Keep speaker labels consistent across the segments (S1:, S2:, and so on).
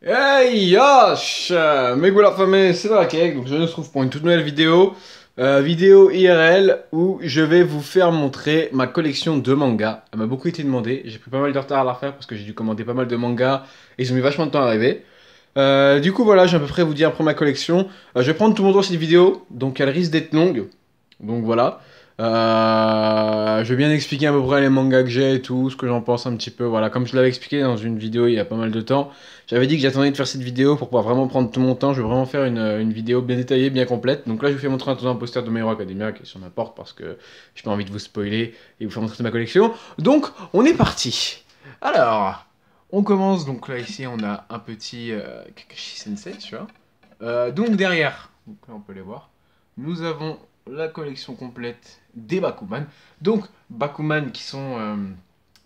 S1: Hey Yosh! Megula famille, c'est Drakek, donc je me retrouve pour une toute nouvelle vidéo, vidéo IRL où je vais vous faire montrer ma collection de mangas. Elle m'a beaucoup été demandée, j'ai pris pas mal de retard à la refaire parce que j'ai dû commander pas mal de mangas et ils ont mis vachement de temps à arriver. Du coup voilà, j'ai à peu près vous dire pour ma collection. Je vais prendre tout mon temps cette vidéo, donc elle risque d'être longue, donc voilà. Je vais bien expliquer à peu près les mangas que j'ai et tout, ce que j'en pense un petit peu. Voilà, comme je l'avais expliqué dans une vidéo il y a pas mal de temps. J'avais dit que j'attendais de faire cette vidéo pour pouvoir vraiment prendre tout mon temps. Je vais vraiment faire une vidéo bien détaillée, bien complète. Donc là, je vous fais montrer un poster de My Hero Academia qui est sur ma porte parce que j'ai pas envie de vous spoiler et vous faire montrer toute ma collection. Donc, on est parti. Alors, on commence. Donc là, ici, on a un petit Kakashi Sensei, tu vois. Donc derrière, donc là, on peut les voir. Nous avons la collection complète des Bakuman. Donc, Bakuman qui sont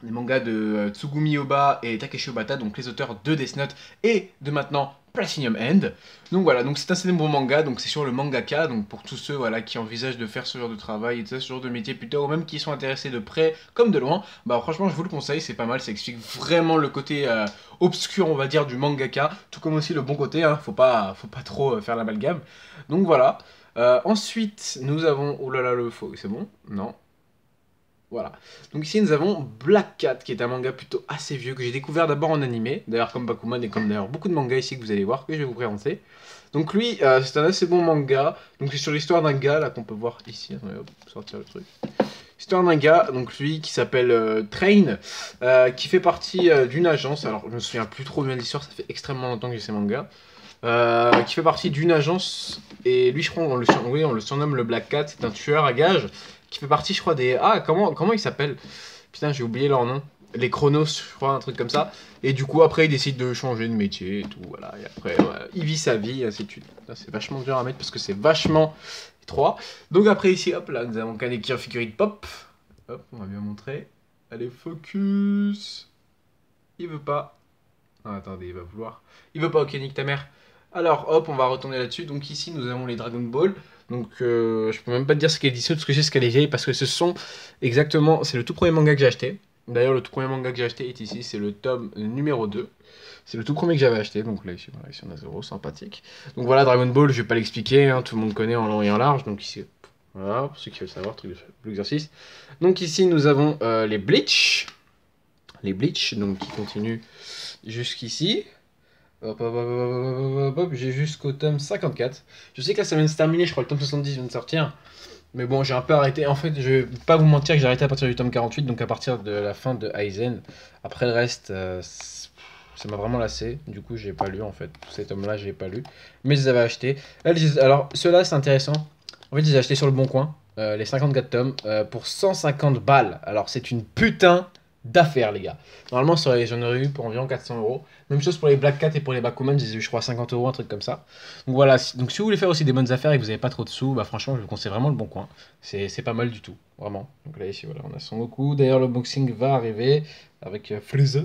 S1: les mangas de Tsugumi Oba et Takeshi Obata, donc les auteurs de Death Note et de maintenant Platinum End. Donc voilà, donc c'est un célèbre manga, donc c'est sur le mangaka, donc pour tous ceux voilà, qui envisagent de faire ce genre de travail et ce genre de métier plutôt, ou même qui sont intéressés de près comme de loin, bah franchement je vous le conseille, c'est pas mal, ça explique vraiment le côté obscur on va dire du mangaka, tout comme aussi le bon côté, hein, faut pas trop faire l'amalgame. Donc voilà. Ensuite, nous avons... Oh là là, le faux, c'est bon? Non. Voilà. Donc ici nous avons Black Cat qui est un manga plutôt assez vieux que j'ai découvert d'abord en animé, d'ailleurs comme Bakuman et comme d'ailleurs beaucoup de mangas ici que vous allez voir que je vais vous présenter. Donc lui c'est un assez bon manga, donc c'est sur l'histoire d'un gars là qu'on peut voir ici, attendez hop, sortir le truc. Histoire d'un gars, donc lui qui s'appelle Train, qui fait partie d'une agence, alors je me souviens plus trop bien de l'histoire, ça fait extrêmement longtemps que j'ai ces mangas, qui fait partie d'une agence, et lui je crois oui, on le surnomme le Black Cat, c'est un tueur à gages qui fait partie, je crois, des. Ah, comment ils s'appellent? Putain, j'ai oublié leur nom. Les Chronos, je crois, un truc comme ça. Et du coup, après, il décide de changer de métier et tout. Voilà. Et après, voilà, il vit sa vie, et ainsi de suite. C'est vachement dur à mettre parce que c'est vachement étroit. Donc, après, ici, hop là, nous avons Kaneki en figurine pop. Hop, on va bien montrer. Allez, focus. Il veut pas. Ah, attendez, il va vouloir. Il veut pas, ok, nique ta mère. Alors, hop, on va retourner là-dessus. Donc, ici, nous avons les Dragon Ball. Donc, je peux même pas te dire ce qu'elle est édition, parce que je sais ce qu'elle est vieille, parce que ce sont exactement. C'est le tout premier manga que j'ai acheté. D'ailleurs, le tout premier manga que j'ai acheté est ici, c'est le tome numéro 2. C'est le tout premier que j'avais acheté, donc là, ici, voilà, ici on a 0, sympathique. Donc voilà, Dragon Ball, je vais pas l'expliquer, hein, tout le monde connaît en long et en large. Donc ici, voilà, pour ceux qui veulent savoir, truc de l'exercice. Donc ici, nous avons les Bleach. Les Bleach, donc qui continuent jusqu'ici. Hop, hop, hop, hop, hop, hop, j'ai jusqu'au tome 54. Je sais que là ça vient de se terminer, je crois que le tome 70 vient de sortir. Mais bon, j'ai un peu arrêté. En fait, je vais pas vous mentir que j'ai arrêté à partir du tome 48, donc à partir de la fin de Aizen. Après le reste, ça m'a vraiment lassé. Du coup, j'ai pas lu en fait. Tous ces tomes-là, j'ai pas lu. Mais je les avais achetés. Là, alors, ceux-là, c'est intéressant. En fait, je les ai achetés sur le bon coin. Les 54 tomes pour 150 balles. Alors, c'est une putain d'affaire, les gars. Normalement, j'en aurais eu pour environ 400 euros. Même chose pour les Black Cat et pour les Bakuman, je les ai eu, je crois, 50 euros, un truc comme ça. Donc voilà, donc si vous voulez faire aussi des bonnes affaires et que vous n'avez pas trop de sous, bah franchement, je vous conseille vraiment le bon coin. C'est pas mal du tout, vraiment. Donc là, ici, voilà, on a Son Goku. D'ailleurs, le boxing va arriver avec Frieza.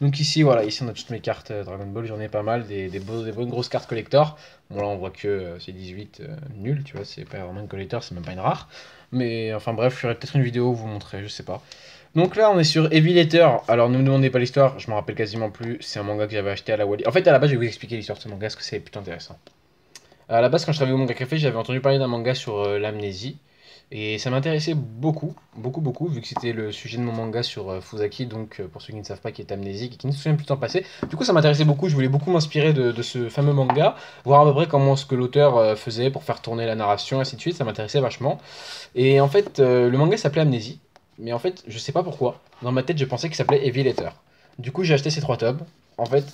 S1: Donc ici, voilà, ici, on a toutes mes cartes Dragon Ball, j'en ai pas mal, des bonnes grosses cartes collector. Bon, là, on voit que c'est 18 nul, tu vois, c'est pas vraiment une collector, c'est même pas une rare. Mais enfin, bref, je ferai peut-être une vidéo, vous montrer, je sais pas. Donc là, on est sur Heavy Letter. Alors, ne me demandez pas l'histoire, je me rappelle quasiment plus. C'est un manga que j'avais acheté à la Wally. En fait, à la base, je vais vous expliquer l'histoire de ce manga parce que c'est plutôt intéressant. À la base, quand je travaillais au Manga Café, j'avais entendu parler d'un manga sur l'amnésie. Et ça m'intéressait beaucoup, beaucoup, beaucoup, vu que c'était le sujet de mon manga sur Fusaki, donc pour ceux qui ne savent pas, qui est amnésique et qui ne se souvient plus du temps passé. Du coup, ça m'intéressait beaucoup, je voulais beaucoup m'inspirer de ce fameux manga, voir à peu près comment ce que l'auteur faisait pour faire tourner la narration, ainsi de suite, ça m'intéressait vachement. Et en fait, le manga s'appelait Amnésie, mais en fait, je sais pas pourquoi, dans ma tête, je pensais qu'il s'appelait Heavy Letter. Du coup, j'ai acheté ces 3 tomes, en fait,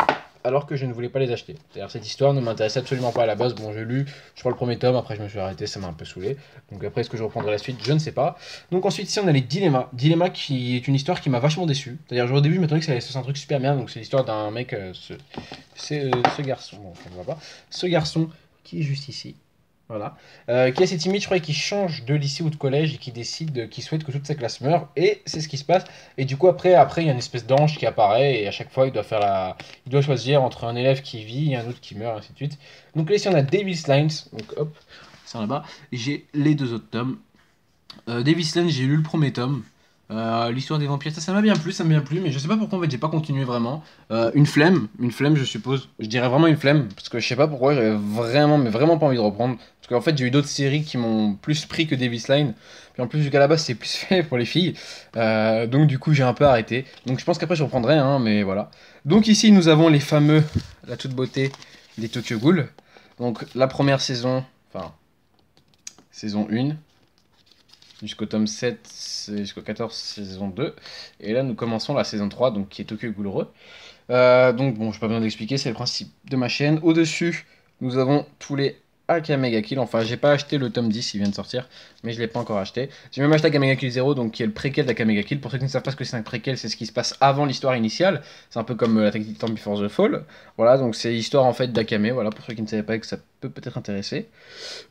S1: alors que je ne voulais pas les acheter. C'est-à-dire, cette histoire ne m'intéressait absolument pas à la base. Bon, j'ai lu, je crois, le premier tome, après je me suis arrêté, ça m'a un peu saoulé. Donc après, est-ce que je reprendrai la suite? Je ne sais pas. Donc ensuite, ici, on a les Dilemmas. Dilemma qui est une histoire qui m'a vachement déçu. C'est-à-dire, au début, je m'attendais que ça allait se passer un truc super bien. Donc c'est l'histoire d'un mec, c'est ce garçon, bon, on ne voit pas, ce garçon qui est juste ici. Voilà. Qui est assez timide, je crois, et qui change de lycée ou de collège et qui décide, qui souhaite que toute sa classe meure. Et c'est ce qui se passe. Et du coup, après, il y a une espèce d'ange qui apparaît et à chaque fois, il doit choisir entre un élève qui vit et un autre qui meurt, et ainsi de suite. Donc là, ici, on a Davis Lines. Donc hop, c'est en là-bas. J'ai les 2 autres tomes. Davis Lines, j'ai lu le premier tome. L'histoire des vampires, ça m'a bien plu, mais je sais pas pourquoi en fait j'ai pas continué vraiment. Une flemme je suppose. Je dirais vraiment une flemme, parce que je sais pas pourquoi j'avais vraiment, mais vraiment pas envie de reprendre. Parce qu'en fait j'ai eu d'autres séries qui m'ont plus pris que Davis Line. Puis en plus vu qu'à la base c'est plus fait pour les filles. Donc du coup j'ai un peu arrêté. Donc je pense qu'après je reprendrai, hein, mais voilà. Donc ici nous avons les fameux, la toute beauté des Tokyo Ghoul. Donc la première saison, enfin saison 1. Jusqu'au tome 7, jusqu'au 14, saison 2. Et là, nous commençons la saison 3, donc qui est Tokyo Ghoul Re. Donc, bon, je n'ai pas besoin d'expliquer, c'est le principe de ma chaîne. Au-dessus, nous avons tous les Akame ga Kill. Enfin, j'ai pas acheté le tome 10, il vient de sortir, mais je l'ai pas encore acheté. J'ai même acheté Akame ga Kill 0, donc qui est le préquel d'Akame ga Kill. Pour ceux qui ne savent pas ce que c'est un préquel, c'est ce qui se passe avant l'histoire initiale. C'est un peu comme l'Attaque des Titans Before the Fall. Voilà, donc c'est l'histoire en fait d'Akame. Voilà, pour ceux qui ne savaient pas que ça peut peut-être intéresser.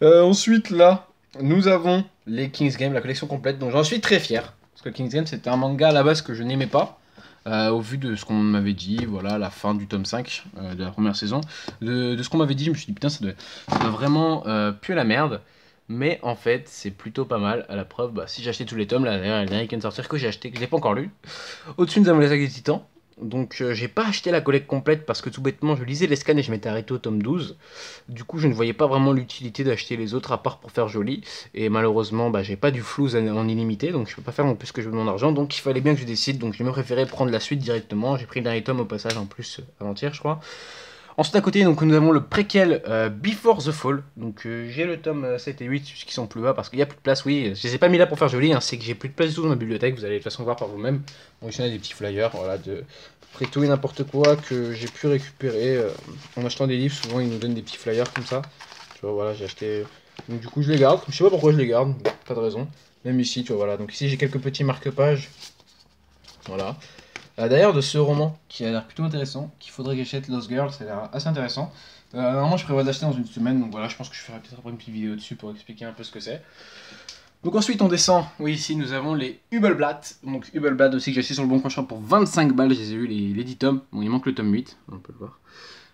S1: Ensuite, là. Nous avons les King's Game, la collection complète, dont j'en suis très fier. Parce que King's Game, c'était un manga à la base que je n'aimais pas. Au vu de ce qu'on m'avait dit, voilà, la fin du tome 5 de la première saison. De ce qu'on m'avait dit, je me suis dit, putain, ça doit vraiment puer la merde. Mais en fait, c'est plutôt pas mal. À la preuve, bah, si j'ai acheté tous les tomes, là, d'ailleurs, il y a le dernier qui vient de sortir que j'ai acheté, que je n'ai pas encore lu. Au-dessus, nous avons les Attaques des Titans. Donc j'ai pas acheté la collecte complète parce que tout bêtement je lisais les scans et je m'étais arrêté au tome 12. Du coup je ne voyais pas vraiment l'utilité d'acheter les autres à part pour faire joli. Et malheureusement bah, j'ai pas du flou en illimité donc je peux pas faire non plus que je veux de mon argent. Donc il fallait bien que je décide, donc j'ai même préféré prendre la suite directement. J'ai pris le dernier tome au passage en plus avant-hier je crois. Ensuite à côté donc nous avons le préquel Before the Fall. Donc j'ai le tome 7 et 8 qui sont plus bas parce qu'il n'y a plus de place. Oui, je les ai pas mis là pour faire joli, hein, c'est que j'ai plus de place du tout dans ma bibliothèque, vous allez de toute façon voir par vous-même. Donc il y a des petits flyers, voilà, de après tout et n'importe quoi que j'ai pu récupérer en achetant des livres. Souvent ils nous donnent des petits flyers comme ça. Tu vois, voilà, j'ai acheté. Donc du coup je les garde. Je sais pas pourquoi je les garde, pas de raison. Même ici, tu vois, voilà. Donc ici j'ai quelques petits marque-pages. Voilà. D'ailleurs, de ce roman qui a l'air plutôt intéressant, qu'il faudrait que j'achète, Lost Girl, ça a l'air assez intéressant. Normalement, je prévois d'acheter dans une semaine, donc voilà, je pense que je ferai peut-être après une petite vidéo dessus pour expliquer un peu ce que c'est. Donc ensuite, on descend. Oui, ici, nous avons les Hubelblatt. Donc Hubelblatt aussi que j'ai acheté sur le bon coin pour 25 balles. Je les ai eu les 10 tomes. Bon, il manque le tome 8, on peut le voir.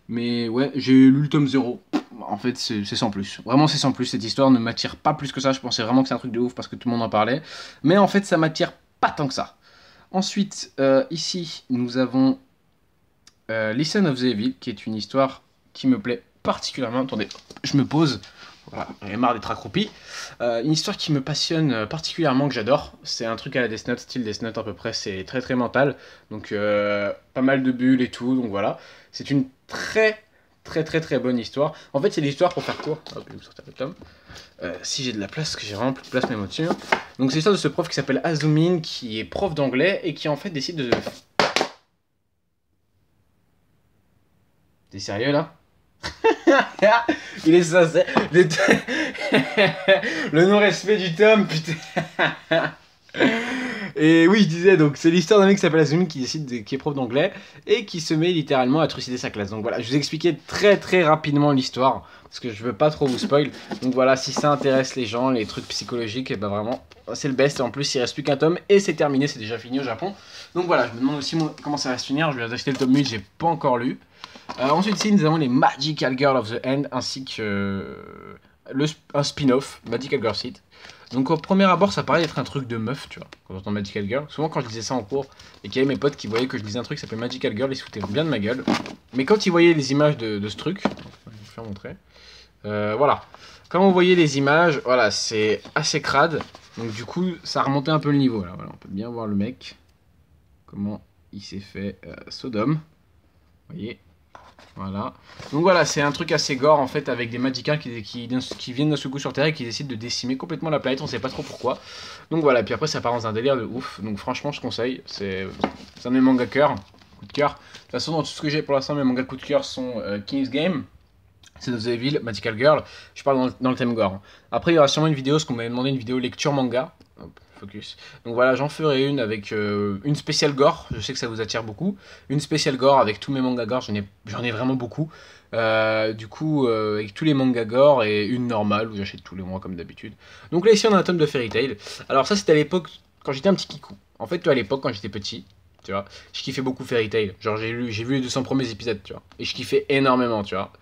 S1: Mais ouais, j'ai lu le tome 0. En fait, c'est sans plus. Vraiment, c'est sans plus. Cette histoire ne m'attire pas plus que ça. Je pensais vraiment que c'est un truc de ouf parce que tout le monde en parlait. Mais en fait, ça m'attire pas tant que ça. Ensuite, ici, nous avons Listen of the Evil, qui est une histoire qui me plaît particulièrement. Attendez, je me pose. Voilà, j'en ai marre d'être accroupi. Une histoire qui me passionne particulièrement, que j'adore. C'est un truc à la Death Note, style Death Note à peu près. C'est très très mental. Donc, pas mal de bulles et tout. Donc voilà. C'est une très très bonne histoire. En fait, c'est l'histoire pour faire court. Hop, je vais me sortir le tome. Si j'ai de la place, parce que j'ai vraiment plus de place même au-dessus. Donc c'est l'histoire de ce prof qui s'appelle Azumin, qui est prof d'anglais et qui en fait décide de... T'es sérieux là? Il est sincère. Le non-respect du tome, putain. Et oui, je disais, donc c'est l'histoire d'un mec qui s'appelle Azumin qui qui est prof d'anglais et qui se met littéralement à trucider sa classe. Donc voilà, je vous expliquais très très rapidement l'histoire parce que je veux pas trop vous spoil. Donc voilà, si ça intéresse les gens, les trucs psychologiques, et ben vraiment, c'est le best. Et en plus, il reste plus qu'un tome et c'est terminé, c'est déjà fini au Japon. Donc voilà, je me demande aussi moi, comment ça va se finir. Je vais acheter le tome 8, j'ai pas encore lu. Ensuite, ici, nous avons les Magical Girl of the End ainsi que un spin-off, Magical Girl Seed. Donc au premier abord ça paraît être un truc de meuf, tu vois, quand on entend Magical Girl. Souvent quand je disais ça en cours, et qu'il y avait mes potes qui voyaient que je disais un truc qui s'appelait Magical Girl, ils se foutaient bien de ma gueule. Mais quand ils voyaient les images de ce truc, je vais vous faire montrer. Voilà. Quand on voyait les images, voilà, c'est assez crade. Donc du coup, ça remontait un peu le niveau. Là, voilà, on peut bien voir le mec, comment il s'est fait Sodome. Vous voyez. Voilà. Donc voilà, c'est un truc assez gore en fait avec des Magicals qui viennent d'un secou sur Terre et qui décident de décimer complètement la planète, on sait pas trop pourquoi. Donc voilà, et puis après ça part dans un délire de ouf. Donc franchement je conseille, c'est un de mes mangas cœur, coup de cœur. De toute façon dans tout ce que j'ai pour l'instant mes mangas coup de cœur sont King's Game, c'est The Evil, Magical Girl, je parle dans le thème gore. Après il y aura sûrement une vidéo, parce qu'on m'avait demandé une vidéo lecture manga. Hop, focus. Donc voilà, j'en ferai une avec une spéciale gore, je sais que ça vous attire beaucoup. Une spéciale gore avec tous mes mangas gore, j'en ai vraiment beaucoup. Du coup, avec tous les mangas gore et une normale où j'achète tous les mois comme d'habitude. Donc là ici on a un tome de Fairy Tail. Alors ça c'était à l'époque, quand j'étais un petit kikou. En fait, toi à l'époque quand j'étais petit, tu vois, je kiffais beaucoup Fairy Tail. Genre j'ai vu les 200 premiers épisodes, tu vois. Et je kiffais énormément, tu vois.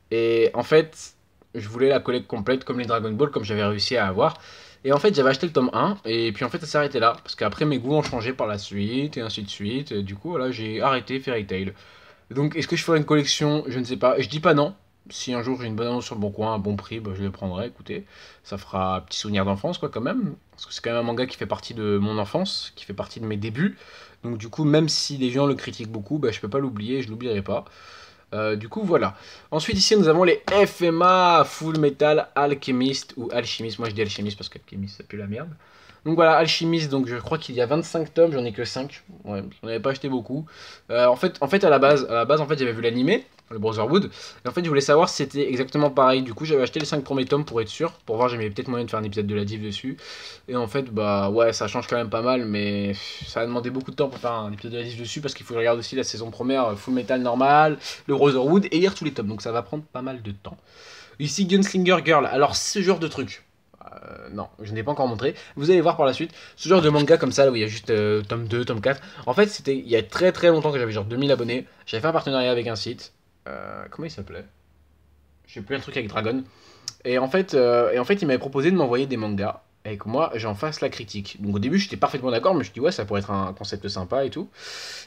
S1: Et en fait, je voulais la collecte complète comme les Dragon Ball, comme j'avais réussi à avoir. Et en fait, j'avais acheté le tome 1, et puis en fait, ça s'est arrêté là. Parce qu'après, mes goûts ont changé par la suite, et ainsi de suite. Et du coup, voilà, j'ai arrêté Fairy Tail. Donc, est-ce que je ferai une collection? Je ne sais pas. Je dis pas non. Si un jour j'ai une bonne annonce sur le bon coin, un bon prix, bah, je le prendrai. Écoutez, ça fera un petit souvenir d'enfance, quoi, quand même. Parce que c'est quand même un manga qui fait partie de mon enfance, qui fait partie de mes débuts. Donc, du coup, même si les gens le critiquent beaucoup, bah, je peux pas l'oublier, je l'oublierai pas. Du coup, voilà. Ensuite, ici, nous avons les FMA Full Metal Alchemist ou Alchimiste. Moi, je dis Alchimiste parce qu'Alchimiste, ça pue la merde. Donc voilà, Alchimiste, donc je crois qu'il y a 25 tomes, j'en ai que 5. Ouais, j'en avais pas acheté beaucoup. En fait, à la base, j'avais vu l'animé, le Brotherhood. Et en fait, je voulais savoir si c'était exactement pareil. Du coup, j'avais acheté les 5 premiers tomes pour être sûr, pour voir, j'avais peut-être moyen de faire un épisode de la div dessus. Et en fait, bah ouais, ça change quand même pas mal, mais ça a demandé beaucoup de temps pour faire un épisode de la div dessus, parce qu'il faut que je regarde aussi la saison première, Full Metal normal, le Brotherhood, et lire tous les tomes. Donc ça va prendre pas mal de temps. Ici, Gunslinger Girl. Alors, ce genre de truc. Non, je n'ai pas encore montré. Vous allez voir par la suite. Ce genre de manga comme ça, là, où il y a juste tome 2, tome 4. En fait, c'était il y a très très longtemps que j'avais genre 2000 abonnés. J'avais fait un partenariat avec un site. Comment il s'appelait? Je sais plus, un truc avec Dragon. Et en fait, il m'avait proposé de m'envoyer des mangas. Et que moi, j'en fasse la critique. Donc au début, j'étais parfaitement d'accord. Mais je me suis dit, ouais, ça pourrait être un concept sympa et tout.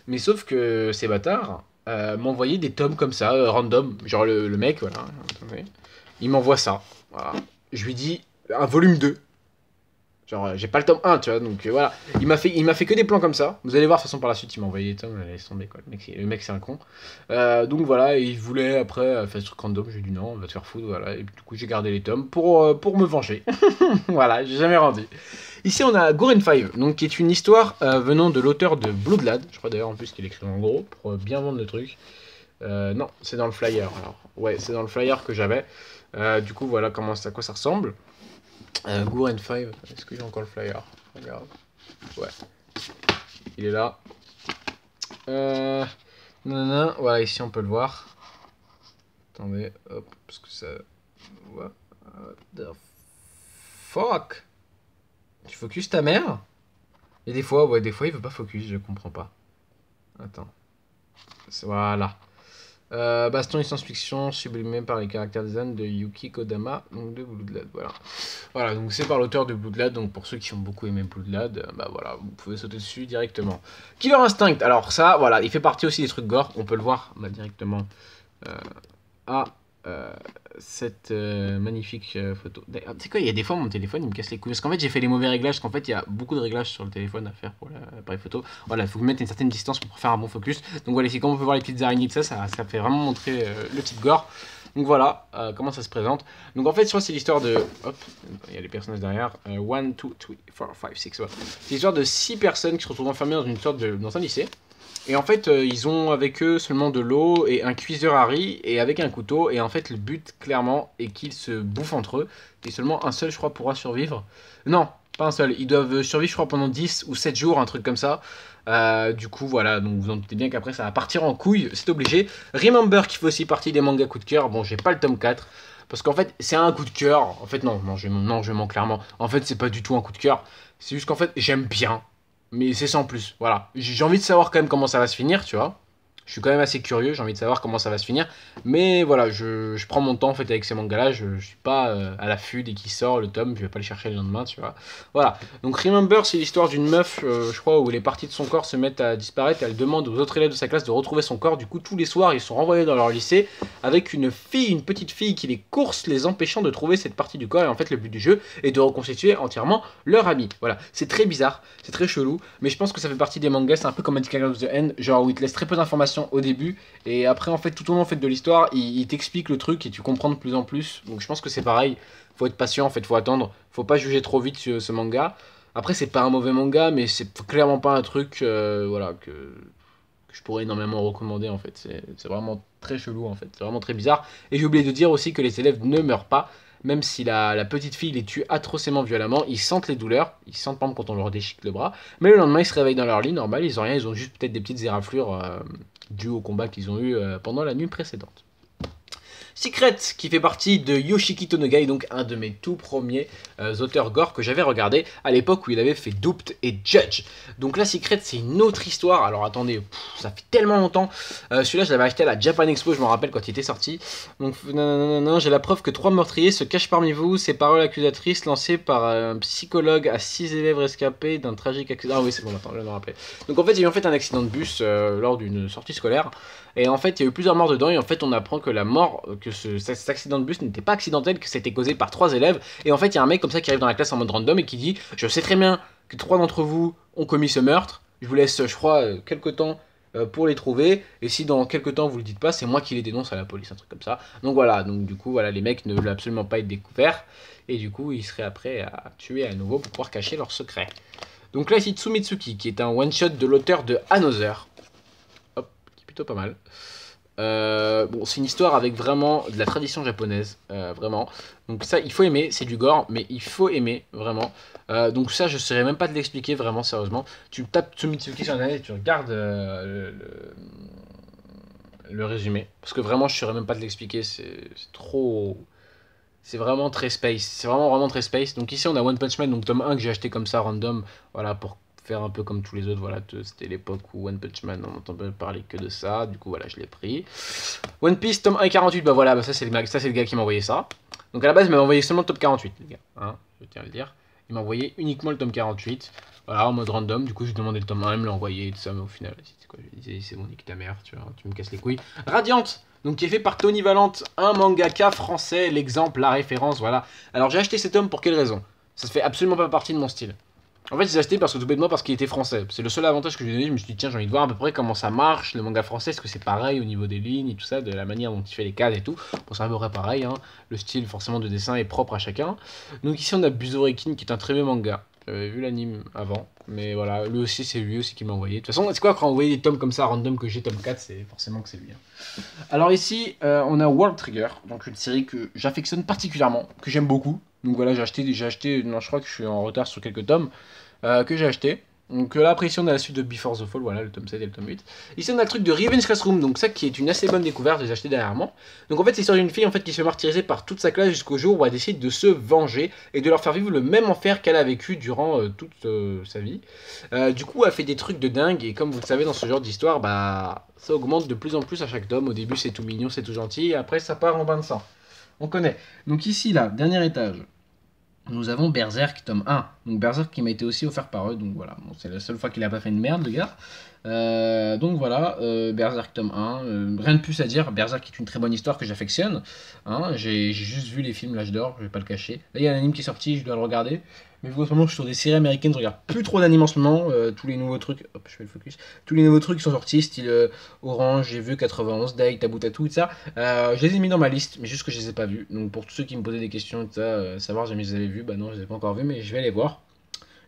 S1: Mais sauf que ces bâtards m'envoyaient des tomes comme ça, random. Genre le mec, voilà. Attendez. Il m'envoie ça. Voilà. Je lui dis un volume 2. Genre, j'ai pas le tome 1, tu vois, donc voilà. Il m'a fait que des plans comme ça. Vous allez voir, de toute façon, par la suite, il m'a envoyé des tomes, laisse tomber, quoi. Le mec c'est un con. Donc voilà, et il voulait après faire ce truc random. J'ai dit non, on va te faire foutre, voilà. Et du coup, j'ai gardé les tomes pour me venger. Voilà, j'ai jamais rendu. Ici, on a Gurren 5, donc qui est une histoire venant de l'auteur de Bloodlad. Je crois d'ailleurs en plus qu'il écrit en gros pour bien vendre le truc. Non, c'est dans le flyer. Alors, ouais, c'est dans le flyer que j'avais. Du coup, voilà à quoi ça ressemble. Gurren 5, est-ce que j'ai encore le flyer? Regarde. Ouais. Il est là. Non, voilà, ici on peut le voir. Attendez, hop, parce que ça. What the fuck? Tu focus ta mère? Et des fois, ouais, des fois il veut pas focus, je comprends pas. Attends. Voilà. Baston et science-fiction sublimé par les caractères design de Yuki Kodama, donc de Bloodlad, voilà. Voilà, donc c'est par l'auteur de Bloodlad, donc pour ceux qui ont beaucoup aimé Bloodlad, bah voilà, vous pouvez sauter dessus directement. Killer Instinct, alors ça, voilà, il fait partie aussi des trucs gore, on peut le voir bah, directement à cette magnifique photo. Tu sais quoi, il y a des fois mon téléphone il me casse les couilles, parce qu'en fait j'ai fait les mauvais réglages, parce qu'en fait il y a beaucoup de réglages sur le téléphone à faire pour l'appareil photo. Voilà, il faut mettre une certaine distance pour faire un bon focus. Donc voilà, ici comme on peut voir les petites araignées de ça fait vraiment montrer le type gore. Donc voilà comment ça se présente. Donc en fait, je crois que c'est l'histoire de. Hop, il y a les personnages derrière. 1, 2, 3, 4, 5, 6. Ouais. C'est l'histoire de 6 personnes qui se retrouvent enfermées dans un lycée. Et en fait, ils ont avec eux seulement de l'eau et un cuiseur à riz et avec un couteau. Et en fait, le but, clairement, est qu'ils se bouffent entre eux. Et seulement un seul, je crois, pourra survivre. Non, pas un seul. Ils doivent survivre, je crois, pendant 10 ou 7 jours, un truc comme ça. Du coup, voilà. Donc, vous en doutez bien qu'après, ça va partir en couille. C'est obligé. Remember qui fait aussi partie des mangas coup de cœur. Bon, j'ai pas le tome 4. Parce qu'en fait, c'est un coup de cœur. En fait, non, je mens clairement. En fait, c'est pas du tout un coup de cœur. C'est juste qu'en fait, j'aime bien. Mais c'est sans plus, voilà. J'ai envie de savoir quand même comment ça va se finir, tu vois. Je suis quand même assez curieux, j'ai envie de savoir comment ça va se finir. Mais voilà, je prends mon temps en fait avec ces mangas-là. Je suis pas à l'affût dès qu'il sort le tome, je vais pas le chercher le lendemain, tu vois. Voilà. Donc Remember, c'est l'histoire d'une meuf, je crois, où les parties de son corps se mettent à disparaître. Elle demande aux autres élèves de sa classe de retrouver son corps. Du coup, tous les soirs, ils sont renvoyés dans leur lycée avec une petite fille qui les course, les empêchant de trouver cette partie du corps. Et en fait, le but du jeu est de reconstituer entièrement leur ami. Voilà. C'est très bizarre, c'est très chelou, mais je pense que ça fait partie des mangas. C'est un peu comme Magical of the End, genre où il te laisse très peu d'informations au début et après en fait tout au long en fait de l'histoire il t'explique le truc et tu comprends de plus en plus. Donc je pense que c'est pareil, faut être patient en fait, faut attendre, faut pas juger trop vite ce manga. Après c'est pas un mauvais manga mais c'est clairement pas un truc voilà que je pourrais énormément recommander en fait. C'est vraiment très chelou en fait, c'est vraiment très bizarre. Et j'ai oublié de dire aussi que les élèves ne meurent pas. Même si la petite fille les tue atrocement violemment, ils sentent les douleurs, ils sentent par exemple quand on leur déchique le bras, mais le lendemain ils se réveillent dans leur lit, normal, ils ont rien, ils ont juste peut-être des petites éraflures dues au combat qu'ils ont eu pendant la nuit précédente. Secret, qui fait partie de Yoshiki Tonogai, donc un de mes tout premiers auteurs gore que j'avais regardé à l'époque où il avait fait Duped et Judge. Donc là, Secret, c'est une autre histoire. Alors attendez, ça fait tellement longtemps. Celui-là, je l'avais acheté à la Japan Expo, je me rappelle quand il était sorti. Donc, non, j'ai la preuve que 3 meurtriers se cachent parmi vous. Ces paroles accusatrices lancées par un psychologue à 6 élèves rescapés d'un tragique accident. Ah oui, c'est bon, attends, je me rappelle. Donc en fait, il y a eu en fait un accident de bus lors d'une sortie scolaire. Et en fait, il y a eu plusieurs morts dedans. Et en fait, on apprend que la mort, que cet accident de bus n'était pas accidentel, que c'était causé par 3 élèves. Et en fait, il y a un mec comme ça qui arrive dans la classe en mode random et qui dit: je sais très bien que 3 d'entre vous ont commis ce meurtre. Je vous laisse, je crois, quelques temps pour les trouver. Et si dans quelques temps vous le dites pas, c'est moi qui les dénonce à la police, un truc comme ça. Donc voilà, donc du coup, voilà, les mecs ne veulent absolument pas être découverts. Et du coup, ils seraient prêts à tuer à nouveau pour pouvoir cacher leurs secrets. Donc là, ici, Tsumitsuki, qui est un one-shot de l'auteur de Another. Hop, qui est plutôt pas mal. Bon, c'est une histoire avec vraiment de la tradition japonaise, vraiment. Donc ça, il faut aimer, c'est du gore, mais il faut aimer, vraiment. Donc ça, je ne saurais même pas te l'expliquer, vraiment, sérieusement. Tu tapes Tsumitsuki sur Internet et tu regardes le résumé. Parce que vraiment, je ne saurais même pas te l'expliquer, c'est trop... C'est vraiment très space, c'est vraiment très space. Donc ici, on a One Punch Man, donc tome 1 que j'ai acheté comme ça, random, voilà, pour faire un peu comme tous les autres, voilà, c'était l'époque où One Punch Man, on n'entendait parler que de ça, du coup voilà, je l'ai pris. One Piece, tome 1 et 48, bah voilà, bah ça c'est le gars qui m'a envoyé ça. Donc à la base, il m'a envoyé seulement le tome 48, les gars, hein, je tiens à le dire. Il m'a envoyé uniquement le tome 48, voilà, en mode random, du coup j'ai demandé le tome 1, il me l'a envoyé, et tout ça, mais au final, c'est quoi, je lui disais, c'est bon, nique ta mère, tu vois, tu me casses les couilles. Radiant, donc qui est fait par Tony Valente, un mangaka français, l'exemple, la référence, voilà. Alors j'ai acheté cet tome pour quelle raison? Ça se fait absolument pas partie de mon style. En fait, j'ai acheté parce que tout bêtement parce qu'il était français. C'est le seul avantage que je lui ai donné. Je me suis dit, tiens, j'ai envie de voir à peu près comment ça marche, le manga français. Est-ce que c'est pareil au niveau des lignes et tout ça, de la manière dont il fait les cases et tout. Bon, c'est à peu près pareil, hein. Le style forcément de dessin est propre à chacun. Donc ici, on a Buzorekin qui est un très beau manga. J'avais vu l'anime avant, mais voilà, lui aussi, c'est lui aussi qui m'a envoyé. De toute façon, c'est quoi quand on envoie des tomes comme ça, random, que j'ai tome 4, c'est forcément que c'est lui. Hein. Alors ici, on a World Trigger, donc une série que j'affectionne particulièrement, que j'aime beaucoup. Donc voilà, j'ai acheté, non, je crois que je suis en retard sur quelques tomes que j'ai acheté. Donc là, après ici, on a la suite de Before the Fall, voilà, le tome 7 et le tome 8. Ici, on a le truc de Revenge Classroom, donc ça qui est une assez bonne découverte, j'ai acheté dernièrement. Donc en fait, c'est l'histoire d'une fille en fait, qui se fait martyriser par toute sa classe jusqu'au jour où elle décide de se venger et de leur faire vivre le même enfer qu'elle a vécu durant toute sa vie. Du coup, elle fait des trucs de dingue, et comme vous le savez, dans ce genre d'histoire, bah, ça augmente de plus en plus à chaque tome. Au début, c'est tout mignon, c'est tout gentil, et après, ça part en bain de sang. On connaît. Donc ici, là, dernier étage. Nous avons Berserk tome 1. Donc Berserk qui m'a été aussi offert par eux. Donc voilà, bon, c'est la seule fois qu'il a pas fait une merde, le gars. Donc voilà, Berserk tome 1. Rien de plus à dire. Berserk est une très bonne histoire que j'affectionne. Hein, j'ai juste vu les films L'âge d'or, je vais pas le cacher. Là, il y a un anime qui est sorti, je dois le regarder. Mais en ce moment, je suis sur des séries américaines, je regarde plus trop d'animes en ce moment. Tous les nouveaux trucs, hop, je fais le focus. Tous les nouveaux trucs qui sont sortis, style Orange, j'ai vu 91, Day, Tabou Tatou, tout ça. Je les ai mis dans ma liste, mais juste que je les ai pas vus. Donc pour tous ceux qui me posaient des questions, tout ça, savoir si je les avais vus, bah non, je les ai pas encore vus, mais je vais les voir.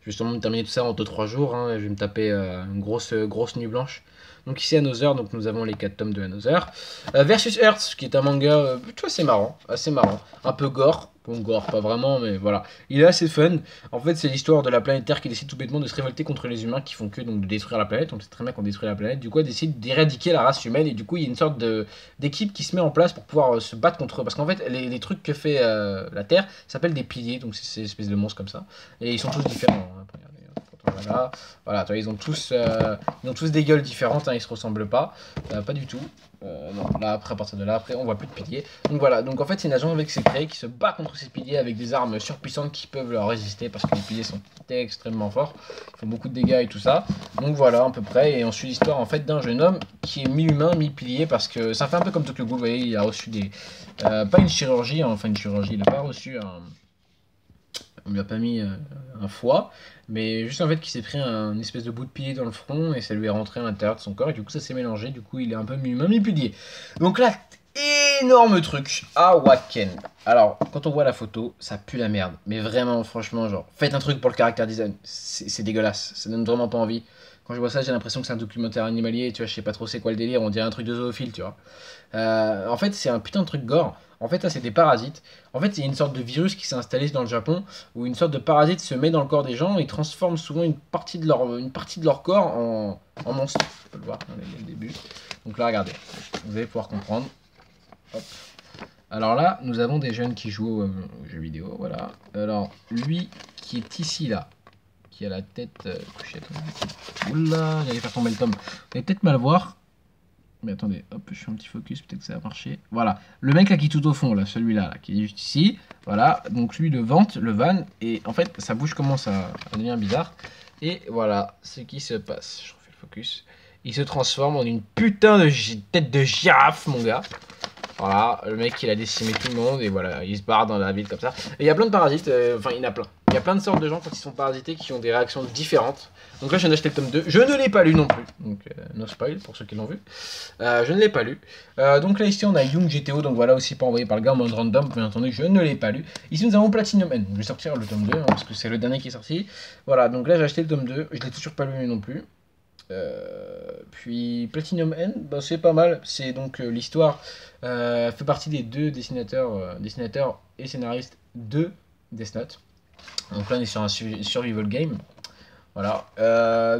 S1: Je vais justement me terminer tout ça en 2-3 jours. Hein, je vais me taper une grosse nuit blanche. Donc ici Another, donc nous avons les 4 tomes de Another. Versus Earth, qui est un manga plutôt assez marrant. Un peu gore. Bon, gore, pas vraiment, mais voilà. Il est assez fun. En fait, c'est l'histoire de la planète Terre qui décide tout bêtement de se révolter contre les humains qui font que donc, de détruire la planète. On sait très bien qu'on détruit la planète. Du coup, elle décide d'éradiquer la race humaine. Et du coup, il y a une sorte d'équipe qui se met en place pour pouvoir se battre contre eux. Parce qu'en fait, les trucs que fait la Terre s'appellent des piliers. Donc, c'est ces espèces de monstres comme ça. Et ils sont tous différents. Hein. Voilà, toi, ils ont tous des gueules différentes, hein, ils se ressemblent pas du tout. Non, là après à partir de là, après on voit plus de piliers. Donc voilà, donc en fait c'est une agence avec ses créés qui se bat contre ces piliers avec des armes surpuissantes qui peuvent leur résister parce que les piliers sont extrêmement forts, ils font beaucoup de dégâts et tout ça. Donc voilà à peu près, et on suit l'histoire en fait d'un jeune homme qui est mi-humain, mi-pilier parce que ça fait un peu comme Tokyo Ghoul, vous voyez, il a reçu des pas une chirurgie, hein, enfin une chirurgie, il a pas reçu un on lui a pas mis un foie, mais juste en fait qu'il s'est pris un espèce de bout de pilier dans le front et ça lui est rentré à l'intérieur de son corps et du coup ça s'est mélangé, du coup il est un peu mi-humain, mi-pilier. Donc là, énorme truc à Wacken. Alors, quand on voit la photo, ça pue la merde, mais vraiment, franchement, genre, faites un truc pour le caractère design, c'est dégueulasse, ça donne vraiment pas envie. Quand je vois ça, j'ai l'impression que c'est un documentaire animalier, tu vois, je sais pas trop c'est quoi le délire, on dirait un truc de zoophile, tu vois. En fait, c'est un putain de truc gore. En fait, ça, c'est des parasites. En fait, il y a une sorte de virus qui s'est installé dans le Japon, où une sorte de parasite se met dans le corps des gens et transforme souvent une partie de leur corps en monstre. On peut le voir, on est dès le début. Donc là, regardez, vous allez pouvoir comprendre. Hop.
S2: Alors là, nous avons des jeunes qui jouent aux jeux vidéo, voilà. Alors, lui qui est ici, là, qui a la tête couchée. Oula, j'allais faire tomber le tome. Vous allez peut-être mal voir. Mais attendez, hop, je fais un petit focus, peut-être que ça va marcher. Voilà, le mec là qui est tout au fond, là, celui-là, là, qui est juste ici. Voilà, donc lui le vente, le van, et en fait, sa bouche commence à devenir bizarre. Et voilà ce qui se passe. Je refais le focus. Il se transforme en une putain de tête de girafe, mon gars. Voilà, le mec il a décimé tout le monde et voilà, il se barre dans la ville comme ça. Et il y a plein de parasites, enfin il y en a plein. Il y a plein de sortes de gens quand ils sont parasités qui ont des réactions différentes. Donc là je viens d'acheter le tome 2, je ne l'ai pas lu non plus, donc no spoil pour ceux qui l'ont vu. Je ne l'ai pas lu. Donc là ici on a Young GTO, donc voilà aussi pas envoyé par le gars en mode random, bien entendu je ne l'ai pas lu. Ici nous avons Platinum N, donc je vais sortir le tome 2 hein, parce que c'est le dernier qui est sorti. Voilà, donc là j'ai acheté le tome 2, je l'ai toujours pas lu non plus. Puis Platinum N, bah, c'est pas mal. C'est donc l'histoire fait partie des deux dessinateurs et scénaristes de Death Note. Donc là on est sur un survival game. Voilà.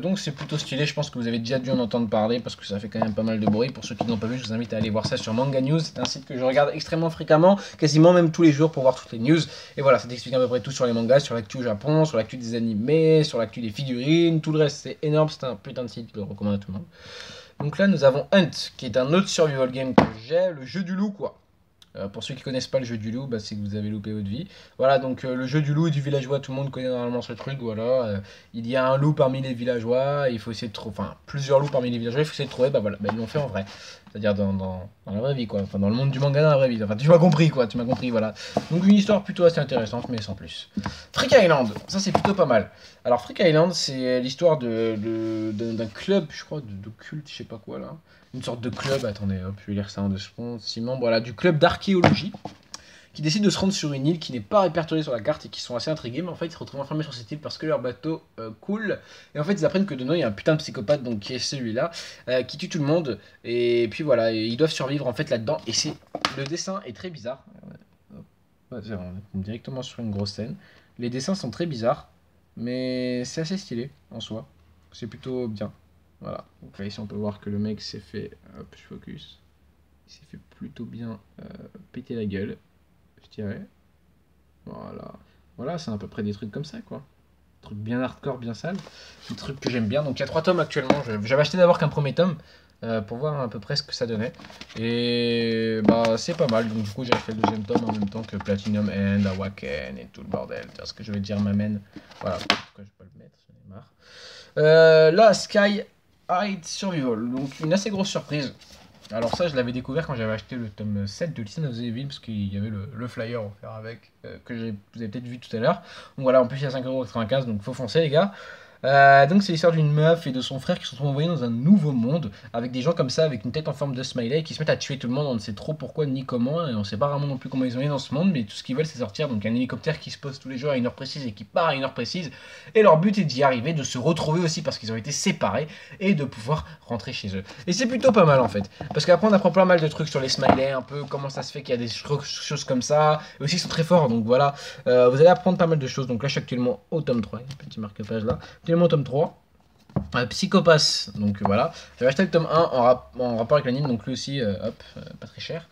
S2: Donc c'est plutôt stylé. Je pense que vous avez déjà dû en entendre parler parce que ça fait quand même pas mal de bruit. Pour ceux qui n'ont pas vu, je vous invite à aller voir ça sur Manga News. C'est un site que je regarde extrêmement fréquemment, quasiment même tous les jours pour voir toutes les news. Et voilà, ça t'explique à peu près tout sur les mangas, sur l'actu au Japon, sur l'actu des animés, sur l'actu des figurines, tout le reste. C'est énorme. C'est un putain de site, je le recommande à tout le monde. Donc là, nous avons Hunt, qui est un autre survival game que j'ai, le jeu du loup, quoi. Pour ceux qui connaissent pas le jeu du loup, bah, c'est que vous avez loupé votre vie. Voilà, donc le jeu du loup et du villageois, tout le monde connaît normalement ce truc. Voilà, il y a un loup parmi les villageois, il faut essayer de trouver, enfin plusieurs loups parmi les villageois, il faut essayer de trouver. Bah voilà, bah, ils l'ont fait en vrai, c'est-à-dire dans la vraie vie, quoi. Enfin dans le monde du manga, dans la vraie vie. Enfin tu m'as compris, quoi. Tu m'as compris, voilà. Donc une histoire plutôt assez intéressante, mais sans plus. Freak Island, ça c'est plutôt pas mal. Alors Freak Island, c'est l'histoire d'un club, je crois, de culte, je sais pas quoi là. Une sorte de club, attendez, hop, je vais lire ça en 2 secondes. 6 membres, voilà, du club d'archéologie qui décident de se rendre sur une île qui n'est pas répertoriée sur la carte et qui sont assez intrigués, mais en fait ils se retrouvent enfermés sur cette île parce que leur bateau coule. Et en fait ils apprennent que dedans il y a un putain de psychopathe, donc qui est celui-là, qui tue tout le monde. Et puis voilà, et ils doivent survivre en fait là-dedans. Et c'est le dessin est très bizarre. On tombe directement sur une grosse scène. Les dessins sont très bizarres, mais c'est assez stylé en soi. C'est plutôt bien. Voilà, donc là ici on peut voir que le mec s'est fait, hop je focus, il s'est fait plutôt bien péter la gueule, je dirais. Voilà, voilà c'est à peu près des trucs comme ça quoi. Des trucs bien hardcore, bien sales, des trucs que j'aime bien. Donc il y a 3 tomes actuellement, j'avais acheté d'abord qu'un premier tome pour voir à peu près ce que ça donnait. Et bah c'est pas mal, donc du coup j'ai fait le deuxième tome en même temps que Platinum End, Awaken et tout le bordel. Tu vois ce que je vais dire m'amène. Voilà, pourquoi je vais pas le mettre, j'en ai marre. Là, Sky Hide Survival, donc une assez grosse surprise. Alors ça je l'avais découvert quand j'avais acheté le tome 7 de Listen of the Evil parce qu'il y avait le flyer offert avec que vous avez peut-être vu tout à l'heure. Donc voilà, en plus il y a 5,95€, donc faut foncer les gars. Donc c'est l'histoire d'une meuf et de son frère qui se sont envoyés dans un nouveau monde avec des gens comme ça avec une tête en forme de smiley qui se mettent à tuer tout le monde. On ne sait trop pourquoi ni comment et on ne sait pas vraiment non plus comment ils ont été dans ce monde, mais tout ce qu'ils veulent c'est sortir. Donc un hélicoptère qui se pose tous les jours à une heure précise et qui part à une heure précise, et leur but est d'y arriver, de se retrouver aussi parce qu'ils ont été séparés et de pouvoir rentrer chez eux. Et c'est plutôt pas mal en fait, parce qu'après on apprend pas mal de trucs sur les smileys, un peu comment ça se fait qu'il y a des choses comme ça, et aussi ils sont très forts. Donc voilà, vous allez apprendre pas mal de choses. Donc là je suis actuellement au tome 3, petit marque-page là, actuellement au tome 3. Psychopass, donc voilà, j'avais acheté le tome 1 en rapport avec l'anime, donc lui aussi, hop, pas très cher.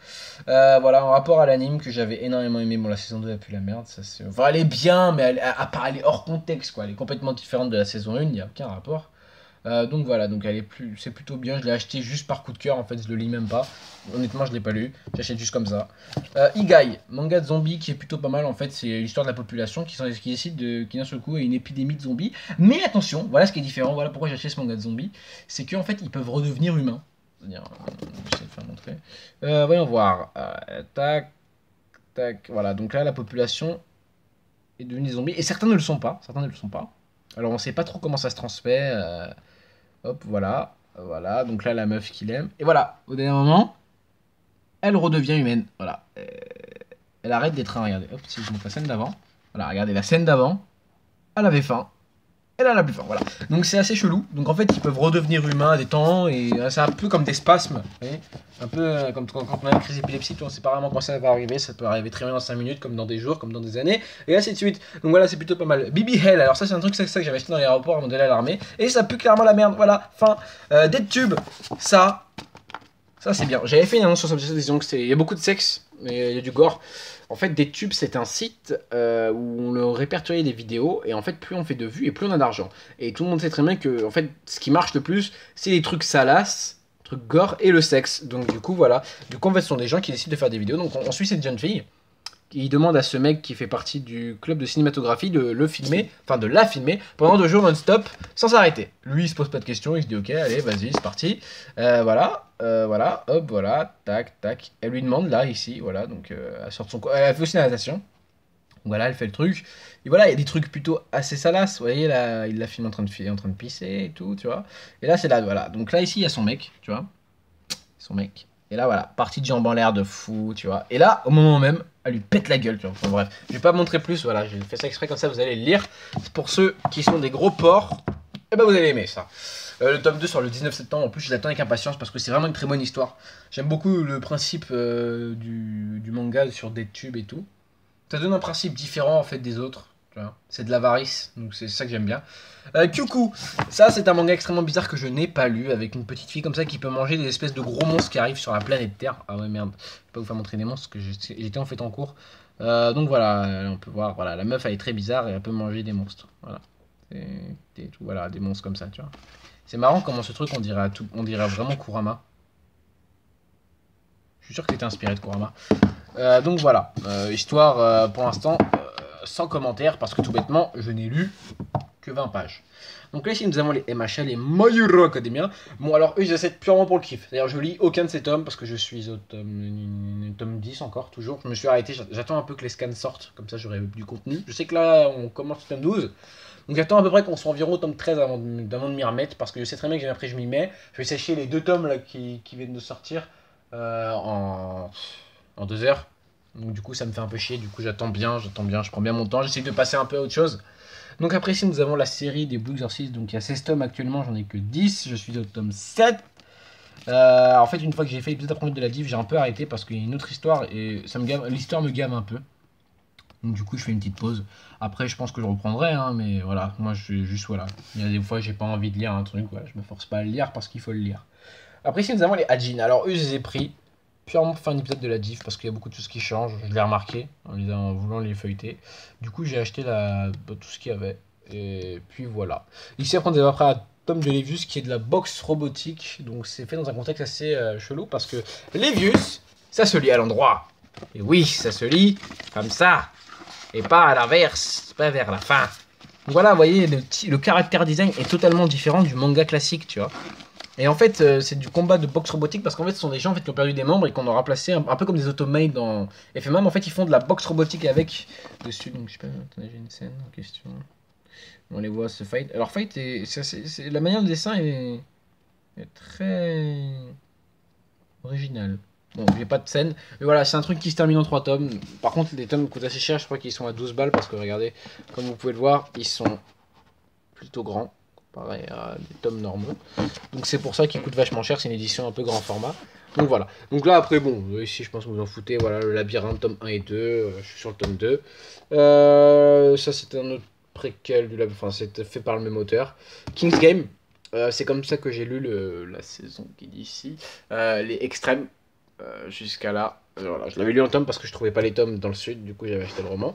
S2: Voilà, en rapport à l'anime que j'avais énormément aimé. Bon, la saison 2 a pu la merde, ça c'est. Enfin, elle est bien, mais elle est hors contexte, quoi. Elle est complètement différente de la saison 1, il n'y a aucun rapport. Donc voilà, donc c'est plutôt bien. Je l'ai acheté juste par coup de cœur, en fait, je le lis même pas. Honnêtement, je l'ai pas lu, j'achète juste comme ça. Igai, manga de zombies qui est plutôt pas mal en fait. C'est l'histoire de la population qui décide qui d'un seul coup a une épidémie de zombies. Mais attention, voilà ce qui est différent, voilà pourquoi j'ai acheté ce manga de zombies. C'est qu'en fait, ils peuvent redevenir humains. C'est-à-dire, j'essaie de faire montrer. Voyons voir. Tac, tac, voilà. Donc là, la population est devenue des zombies. Et certains ne le sont pas. Certains ne le sont pas. Alors on sait pas trop comment ça se transmet. Hop, voilà. Voilà, donc là, la meuf qu'il aime. Et voilà, au dernier moment, elle redevient humaine. Voilà. Elle arrête d'être un. Regardez, hop, si je montre la scène d'avant. Voilà, regardez la scène d'avant. Elle avait faim. Elle en a plus faim, voilà. Donc c'est assez chelou. Donc en fait, ils peuvent redevenir humains à des temps. Et c'est un peu comme des spasmes. Vous voyez, un peu comme quand on a une crise d'épilepsie, on sait pas vraiment quand ça va arriver. Ça peut arriver très bien dans 5 minutes, comme dans des jours, comme dans des années. Et ainsi de suite. Donc voilà, c'est plutôt pas mal. Bibi Hell, alors ça, c'est un truc ça que j'avais acheté dans l'aéroport avant d'aller à l'armée. Et ça pue clairement la merde. Voilà, fin. Dead Tube, ça Ça c'est bien. J'avais fait une annonce sur Substation, disons que il y a beaucoup de sexe, mais il y a du gore. En fait, DTube, c'est un site où on le répertoriait des vidéos, et en fait, plus on fait de vues et plus on a d'argent. Et tout le monde sait très bien que, en fait, ce qui marche le plus, c'est les trucs salaces, trucs gore et le sexe. Donc du coup, voilà. Du coup, en fait, ce sont des gens qui décident de faire des vidéos. Donc on suit cette jeune fille. Il demande à ce mec qui fait partie du club de cinématographie de le filmer, enfin de la filmer, pendant 2 jours non-stop, sans s'arrêter. Lui, il se pose pas de questions, il se dit ok, allez, vas-y, c'est parti. Voilà, hop, voilà, tac, tac. Elle lui demande, là, ici, voilà, donc elle sort de son... Elle a fait aussi la natation. Donc voilà, elle fait le truc. Et voilà, il y a des trucs plutôt assez salaces. Vous voyez, là, il la filme en train de pisser et tout, tu vois. Et là, c'est là, voilà. Donc là, ici, il y a son mec, tu vois. Son mec. Et là, voilà, partie de jambes en l'air de fou, tu vois. Et là, au moment même, elle lui pète la gueule, tu vois. Enfin bref, je vais pas montrer plus, voilà, j'ai fait ça exprès comme ça, vous allez le lire. Pour ceux qui sont des gros porcs, eh ben vous allez aimer ça. Le tome 2 sort le 19 septembre, en plus je l'attends avec impatience parce que c'est vraiment une très bonne histoire. J'aime beaucoup le principe du manga sur DeadTube et tout. Ça donne un principe différent en fait des autres. C'est de l'avarice, donc c'est ça que j'aime bien. Kyuku, ça c'est un manga extrêmement bizarre que je n'ai pas lu, avec une petite fille comme ça qui peut manger des espèces de gros monstres qui arrivent sur la planète Terre. Ah ouais merde, je vais pas vous faire montrer des monstres parce que j'étais en fait en cours. Donc voilà, on peut voir, voilà, la meuf elle est très bizarre et elle peut manger des monstres. Voilà, voilà, des monstres comme ça, tu vois. C'est marrant comment ce truc on dirait vraiment Kurama. Je suis sûr que t'étais inspiré de Kurama. Donc voilà, histoire pour l'instant sans commentaire parce que tout bêtement je n'ai lu que 20 pages. Donc là ici nous avons les MHL, les My Hero Academia. Bon alors eux ils essaient purement pour le kiff. D'ailleurs je lis aucun de ces tomes parce que je suis au tome 10 encore toujours. Je me suis arrêté, j'attends un peu que les scans sortent, comme ça j'aurai du contenu. Je sais que là on commence le tome 12. Donc j'attends à peu près qu'on soit environ au tome 13 avant de m'y remettre parce que je sais très bien que après je m'y mets. Je vais sécher les 2 tomes là qui viennent de sortir en 2 heures. Donc du coup ça me fait un peu chier, du coup j'attends bien, je prends bien mon temps, j'essaie de passer un peu à autre chose. Donc après ici nous avons la série des Blue Exorcist, donc il y a 16 tomes actuellement, j'en ai que 10, je suis au tome 7. En fait une fois que j'ai fait l'épisode après de la div, j'ai un peu arrêté parce qu'il y a une autre histoire et l'histoire me gave un peu. Donc du coup je fais une petite pause. Après je pense que je reprendrai, hein, mais voilà, moi je suis juste voilà. Il y a des fois j'ai pas envie de lire un truc, voilà, je me force pas à le lire parce qu'il faut le lire. Après ici nous avons les Hajin, alors eux je les ai pris purement pour faire un épisode de la div parce qu'il y a beaucoup de choses qui changent, je l'ai remarqué en voulant les feuilleter. Du coup j'ai acheté tout ce qu'il y avait et puis voilà. Ici après on est après un tome de Levius qui est de la boxe robotique, donc c'est fait dans un contexte assez chelou parce que Levius ça se lit à l'endroit. Et oui ça se lit comme ça et pas à l'inverse, pas vers la fin. Donc voilà vous voyez le caractère design est totalement différent du manga classique tu vois. Et en fait, c'est du combat de boxe robotique parce qu'en fait, ce sont des gens en fait, qui ont perdu des membres et qu'on a remplacé un peu comme des automates dans FMM. En fait, ils font de la boxe robotique avec dessus. Donc, je sais pas, attendez, j'ai une scène en question. On les voit se fight. Alors, fight, la manière de dessin est très originale. Bon, il n'y a pas de scène. Mais voilà, c'est un truc qui se termine en 3 tomes. Par contre, les tomes coûtent assez cher. Je crois qu'ils sont à 12 balles parce que regardez, comme vous pouvez le voir, ils sont plutôt grands. Pareil à des tomes normaux. Donc c'est pour ça qu'il coûte vachement cher, c'est une édition un peu grand format. Donc voilà. Donc là après bon, ici je pense que vous en foutez, voilà le labyrinthe tome 1 et 2, je suis sur le tome 2. Ça c'est un autre préquel du labyrinthe, enfin c'est fait par le même auteur. King's Game, c'est comme ça que j'ai lu la saison qui dit ici. Les extrêmes, jusqu'à là. Voilà, je l'avais lu en tome parce que je trouvais pas les tomes dans le sud, du coup j'avais acheté le roman.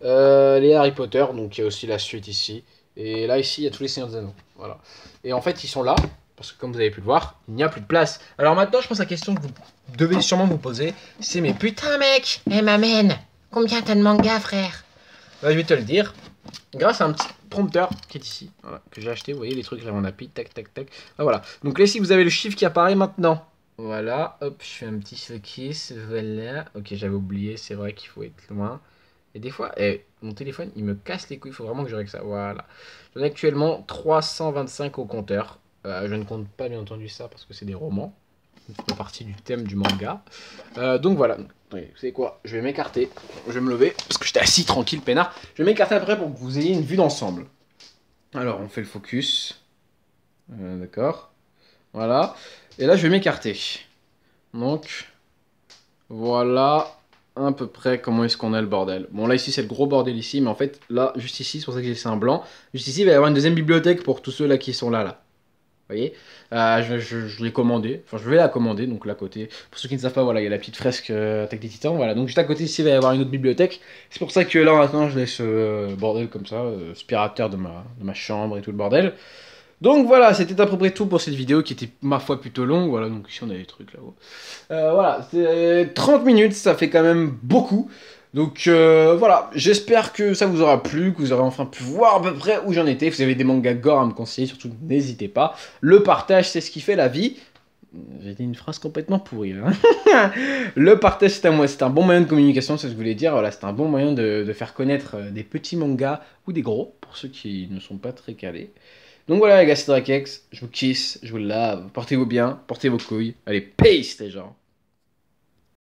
S2: Les Harry Potter, donc il y a aussi la suite ici. Et là, ici, il y a tous les Seigneurs des Anneaux. Voilà. Et en fait, ils sont là, parce que comme vous avez pu le voir, il n'y a plus de place. Alors maintenant, je pense que la question que vous devez sûrement vous poser, c'est mais putain, mec, m'amène. Combien t'as de mangas, frère? Bah, je vais te le dire. Grâce à un petit prompteur qui est ici, voilà, que j'ai acheté. Vous voyez les trucs, là, on appuie, tac, tac, tac. Ah, voilà. Donc là, ici, vous avez le chiffre qui apparaît maintenant. Voilà. Hop, je fais un petit focus. Voilà. Ok, j'avais oublié. C'est vrai qu'il faut être loin. Et des fois, mon téléphone, il me casse les couilles. Il faut vraiment que je règle ça. Voilà. J'en ai actuellement 325 au compteur. Je ne compte pas, bien entendu, ça parce que c'est des romans. Ça fait partie du thème du manga. Donc voilà. Vous savez quoi? Je vais m'écarter. Je vais me lever parce que j'étais assis tranquille, peinard. Je vais m'écarter après pour que vous ayez une vue d'ensemble. Alors, on fait le focus. D'accord. Voilà. Et là, je vais m'écarter. Donc, voilà à peu près comment est-ce qu'on a le bordel. Bon là ici c'est le gros bordel ici, mais en fait là juste ici, c'est pour ça que j'ai laissé un blanc. Juste ici il va y avoir une deuxième bibliothèque pour tous ceux là qui sont là.
S1: voyez. Je l'ai commandé, enfin je vais la commander, donc là à côté. Pour ceux qui ne savent pas, voilà, il y a la petite fresque Attaque des Titans, voilà. Donc juste à côté ici, il va y avoir une autre bibliothèque. C'est pour ça que là maintenant, je laisse ce bordel comme ça, aspirateur de ma chambre et tout le bordel. Donc voilà, c'était à peu près tout pour cette vidéo qui était ma foi plutôt longue. Voilà, donc ici on a des trucs là-haut. Voilà, c'est 30 minutes, ça fait quand même beaucoup. Donc voilà, j'espère que ça vous aura plu, que vous aurez enfin pu voir à peu près où j'en étais. Vous avez des mangas gore à me conseiller, surtout n'hésitez pas. Le partage, c'est ce qui fait la vie. J'ai dit une phrase complètement pourrie. Hein. Le partage, c'est un bon moyen de communication, c'est ce que je voulais dire. Voilà, c'est un bon moyen de faire connaître des petits mangas ou des gros, pour ceux qui ne sont pas très calés. Donc voilà les gars, c'est Drakex, je vous kiss, je vous lave, portez-vous bien, portez vos couilles. Allez, peace les gens.